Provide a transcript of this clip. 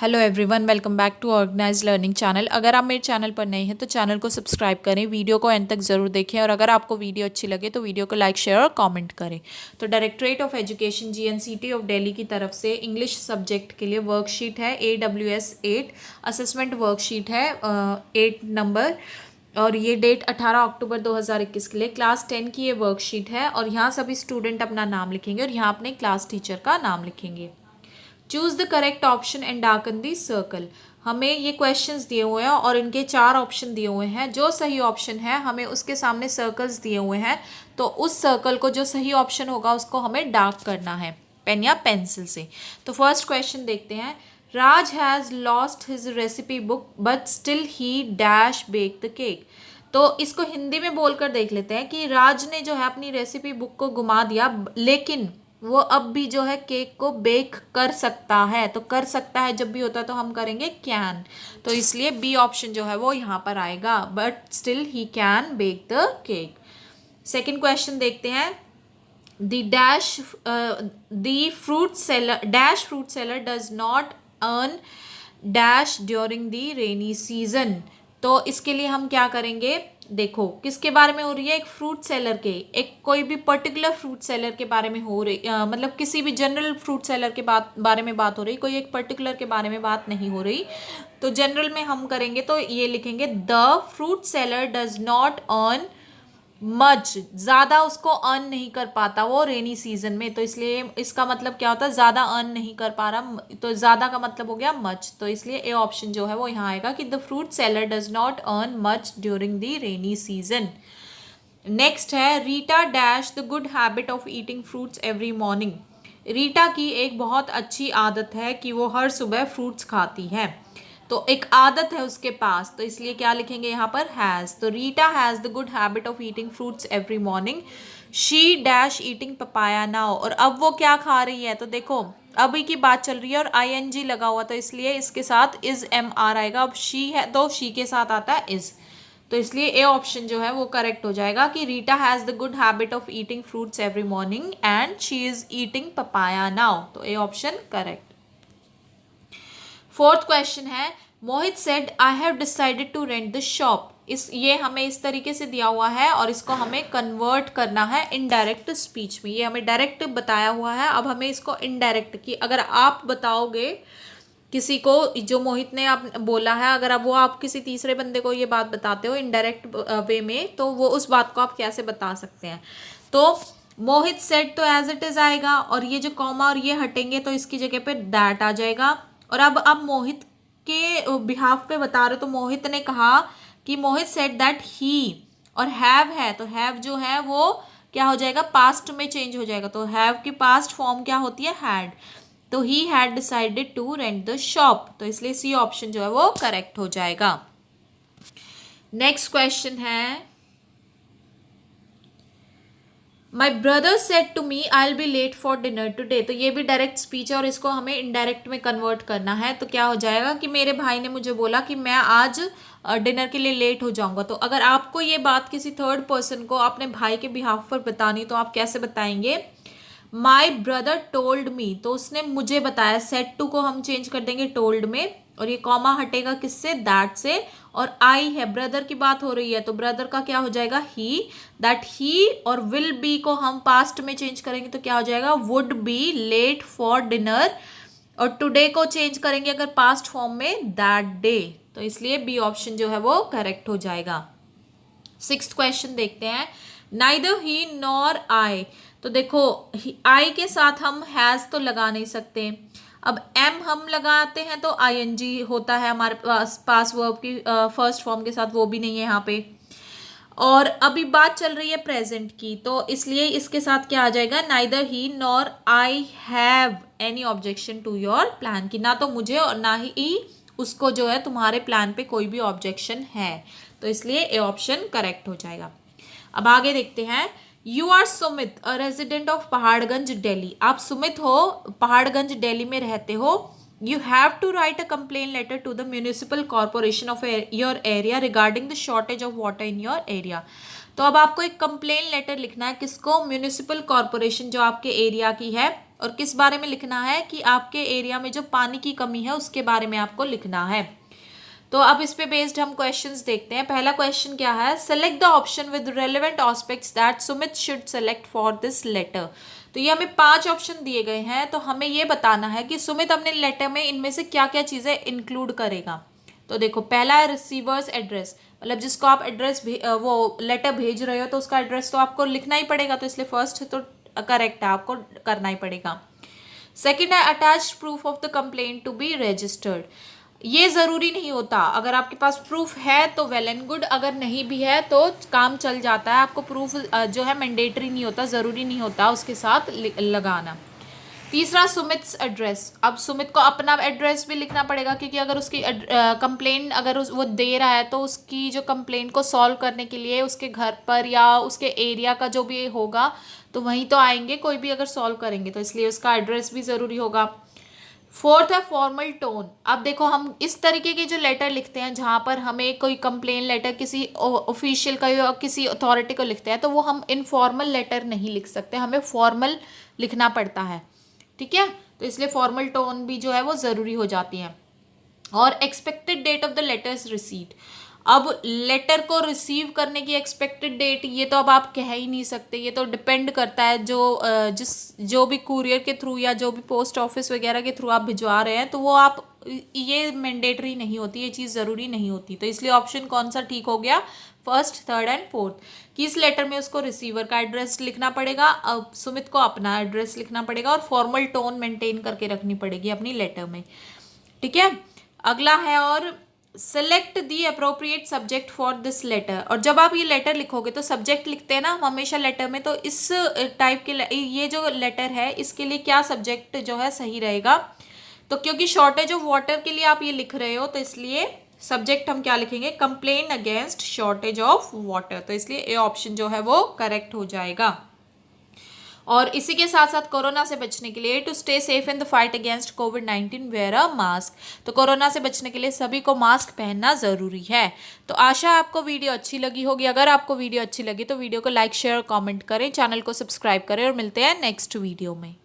Hello everyone, welcome back to organise learning channel. अगर आप मेरे चैनल पर नए हैं तो चैनल को सब्सक्राइब करें, वीडियो को एंड तक ज़रूर देखें और अगर आपको वीडियो अच्छी लगे तो वीडियो को लाइक शेयर और कमेंट करें। तो directorate of education GNCT of Delhi की तरफ से इंग्लिश सब्जेक्ट के लिए वर्कशीट है AWS 8 असेसमेंट वर्कशीट है 8 नंबर और ये डेट 18 अक्टूबर 2021 के लिए क्लास 10 की ये वर्कशीट है और यहाँ सभी स्टूडेंट अपना नाम लिखेंगे और यहाँ अपने क्लास टीचर का नाम लिखेंगे। Choose the correct option and darken the circle. हमें ये क्वेश्चंस दिए हुए हैं और इनके 4 ऑप्शन दिए हुए हैं। जो सही ऑप्शन है हमें उसके सामने सर्कल्स दिए हुए हैं, तो उस सर्कल को जो सही ऑप्शन होगा उसको हमें डार्क करना है पेन या पेंसिल से। तो फर्स्ट क्वेश्चन देखते हैं। Raj has lost his recipe book but still he dash bake the cake. तो इसको हिंदी में बोलकर देख लेते हैं कि राज ने जो है अपनी रेसिपी बुक को गुमा दिया, लेकिन वो अब भी जो है केक को बेक कर सकता है। तो कर सकता है जब भी होता है तो हम करेंगे कैन, तो इसलिए बी ऑप्शन जो है वो यहाँ पर आएगा, but still he can bake the cake. Second question देखते हैं। Dash fruit seller does not earn dash during the rainy season. तो इसके लिए हम क्या करेंगे, देखो किसके बारे में हो रही है, एक फ्रूट सेलर के, एक कोई भी पर्टिकुलर फ्रूट सेलर के बारे में हो रही, मतलब किसी भी जनरल फ्रूट सेलर के बारे में बात हो रही, कोई एक पर्टिकुलर के बारे में बात नहीं हो रही। तो जनरल में हम करेंगे तो ये लिखेंगे the fruit seller does not earn much, ज़्यादा उसको अर्न नहीं कर पाता वो रेनी सीजन में। तो इसलिए इसका मतलब क्या होता है, ज़्यादा अर्न नहीं कर पा रहा, तो ज़्यादा का मतलब हो गया मच। तो इसलिए ए ऑप्शन जो है वो यहाँ आएगा कि the fruit seller does not earn much during the rainy season. Next है Rita dash the good habit of eating fruits every morning. Rita की एक बहुत अच्छी आदत है कि वो हर सुबह फ्रूट्स खाती है। तो एक आदत है उसके पास, तो इसलिए क्या लिखेंगे यहाँ पर, हैज़। तो Rita has the good habit of eating fruits every morning. She dash eating papaya now. और अब वो क्या खा रही है, तो देखो अभी की बात चल रही है और ING लगा हुआ, तो इसलिए इसके साथ इज MR आएगा। अब शी है तो शी के साथ आता है इज, तो इसलिए ए ऑप्शन जो है वो करेक्ट हो जाएगा कि Rita has the good habit of eating fruits every morning and she is eating papaya now. तो A option correct. Fourth question है Mohit said I have decided to rent the shop. ये हमें इस तरीके से दिया हुआ है और इसको हमें कन्वर्ट करना है इनडायरेक्ट स्पीच में। ये हमें डायरेक्ट बताया हुआ है, अब हमें इसको इनडायरेक्ट की, अगर आप बताओगे किसी को, जो मोहित ने आप बोला है, अगर आप आप किसी तीसरे बंदे को ये बात बताते हो इनडायरेक्ट वे में, तो वो उस बात को आप कैसे बता सकते हैं। तो मोहित सेड तो एज इट इज आएगा और ये जो कॉमा और ये हटेंगे तो इसकी जगह पे दैट आ जाएगा। और अब आप मोहित के बिहाफ पे बता रहे हो, तो मोहित ने कहा कि मोहित सेड दैट ही, और हैव है तो हैव जो है वो क्या हो जाएगा, पास्ट में चेंज हो जाएगा। तो हैव की पास्ट फॉर्म क्या होती है, हैड। तो he had decided to rent the shop, तो इसलिए सी ऑप्शन जो है वो करेक्ट हो जाएगा। नेक्स्ट क्वेश्चन है my brother said to me I will be late for dinner today. तो ये भी डायरेक्ट स्पीच है और इसको हमें इनडायरेक्ट में कन्वर्ट करना है। तो क्या हो जाएगा कि मेरे भाई ने मुझे बोला कि मैं आज डिनर के लिए लेट हो जाऊंगा। तो अगर आपको ये बात किसी थर्ड पर्सन को अपने भाई के बिहाफ पर बतानी, तो आप कैसे बताएंगे, माई ब्रदर टोल्ड मी, तो उसने मुझे बताया। सेड टू को हम चेंज कर देंगे टोल्ड में, और ये कॉमा हटेगा किससे, दैट से, और आई है ब्रदर की बात हो रही है तो ब्रदर का क्या हो जाएगा, ही। दैट ही और विल बी को हम पास्ट में चेंज करेंगे तो क्या हो जाएगा, would be late for dinner, और टुडे को चेंज करेंगे अगर पास्ट फॉर्म में, दैट डे। तो इसलिए बी ऑप्शन जो है वो करेक्ट हो जाएगा। सिक्स्थ क्वेश्चन देखते हैं। नाइदर ही नॉर आई। तो देखो आई के साथ हम हैज़ तो लगा नहीं सकते, अब एम हम लगाते हैं तो ING होता है हमारे पास वर्ब की फर्स्ट फॉर्म के साथ, वो भी नहीं है यहाँ पे। और अभी बात चल रही है प्रेजेंट की, तो इसलिए इसके साथ क्या आ जाएगा, neither he nor I have any objection to your plan, की ना तो मुझे और ना ही उसको जो है तुम्हारे प्लान पे कोई भी ऑब्जेक्शन है। तो इसलिए ए ऑप्शन करेक्ट हो जाएगा। अब आगे देखते हैं। You are Sumit a resident of Paharganj Delhi. आप सुमित हो, पहाड़गंज दिल्ली में रहते हो। You have to write a complain letter to the municipal corporation of your area regarding the shortage of water in your area. तो अब आपको एक कंप्लेन लेटर लिखना है, किसको, म्यूनिसिपल कॉर्पोरेशन जो आपके एरिया की है, और किस बारे में लिखना है कि आपके एरिया में जो पानी की कमी है उसके बारे में आपको लिखना है। तो अब इस पे बेस्ड हम क्वेश्चंस देखते हैं। पहला क्वेश्चन क्या है, select the option with relevant aspects that Sumit should select for this letter. तो ये हमें 5 ऑप्शन दिए गए हैं, तो हमें ये बताना है कि सुमित अपने लेटर में इनमें से क्या क्या चीज़ें इंक्लूड करेगा। तो देखो, पहला है रिसीवर्स एड्रेस, मतलब जिसको आप एड्रेस वो लेटर भेज रहे हो तो उसका एड्रेस तो आपको लिखना ही पड़ेगा, तो इसलिए फर्स्ट तो करेक्ट है, आपको करना ही पड़ेगा। सेकेंड है attached proof of the complaint to be registered. ये ज़रूरी नहीं होता, अगर आपके पास प्रूफ है तो वेल एंड गुड, अगर नहीं भी है तो काम चल जाता है। आपको प्रूफ जो है मैंडेटरी नहीं होता, ज़रूरी नहीं होता उसके साथ लगाना। तीसरा सुमित्स एड्रेस। अब सुमित को अपना एड्रेस भी लिखना पड़ेगा, क्योंकि अगर उसकी कंप्लेंट अगर वो दे रहा है तो उसकी जो कंप्लेंट को सॉल्व करने के लिए उसके घर पर या उसके एरिया का जो भी होगा तो वहीं तो आएंगे कोई भी अगर सॉल्व करेंगे, तो इसलिए उसका एड्रेस भी ज़रूरी होगा। फोर्थ है फॉर्मल टोन। अब देखो, हम इस तरीके के जो लेटर लिखते हैं जहाँ पर हमें कोई कंप्लेन लेटर किसी ऑफिशियल का या किसी अथॉरिटी को लिखते हैं, तो वो हम इनफॉर्मल लेटर नहीं लिख सकते, हमें फॉर्मल लिखना पड़ता है। ठीक है, तो इसलिए फॉर्मल टोन भी जो है वो ज़रूरी हो जाती है। और expected date of the letter's receipt. अब लेटर को रिसीव करने की एक्सपेक्टेड डेट, ये तो अब आप कह ही नहीं सकते, ये तो डिपेंड करता है जो भी कुरियर के थ्रू या जो भी पोस्ट ऑफिस वगैरह के थ्रू आप भिजवा रहे हैं, तो वो आप ये मैंडेटरी नहीं होती, ये चीज़ ज़रूरी नहीं होती। तो इसलिए ऑप्शन कौन सा ठीक हो गया, फर्स्ट, थर्ड एंड फोर्थ, कि इस लेटर में उसको रिसीवर का एड्रेस लिखना पड़ेगा, अब सुमित को अपना एड्रेस लिखना पड़ेगा और फॉर्मल टोन मेंटेन करके रखनी पड़ेगी अपनी लेटर में। ठीक है, अगला है और select the appropriate subject for this letter. और जब आप ये लेटर लिखोगे तो सब्जेक्ट लिखते हैं ना हम हमेशा लेटर में, तो इस टाइप के ये जो लेटर है इसके लिए क्या सब्जेक्ट जो है सही रहेगा। तो क्योंकि शॉर्टेज ऑफ वाटर के लिए आप ये लिख रहे हो, तो इसलिए सब्जेक्ट हम क्या लिखेंगे, complain against shortage of water, तो इसलिए ए ऑप्शन जो है वो करेक्ट हो जाएगा। और इसी के साथ साथ कोरोना से बचने के लिए to stay safe in the fight against कोविड-19 वेयर अ मास्क। तो कोरोना से बचने के लिए सभी को मास्क पहनना ज़रूरी है। तो आशा है आपको वीडियो अच्छी लगी होगी। अगर आपको वीडियो अच्छी लगी तो वीडियो को लाइक शेयर और कमेंट करें, चैनल को सब्सक्राइब करें और मिलते हैं नेक्स्ट वीडियो में।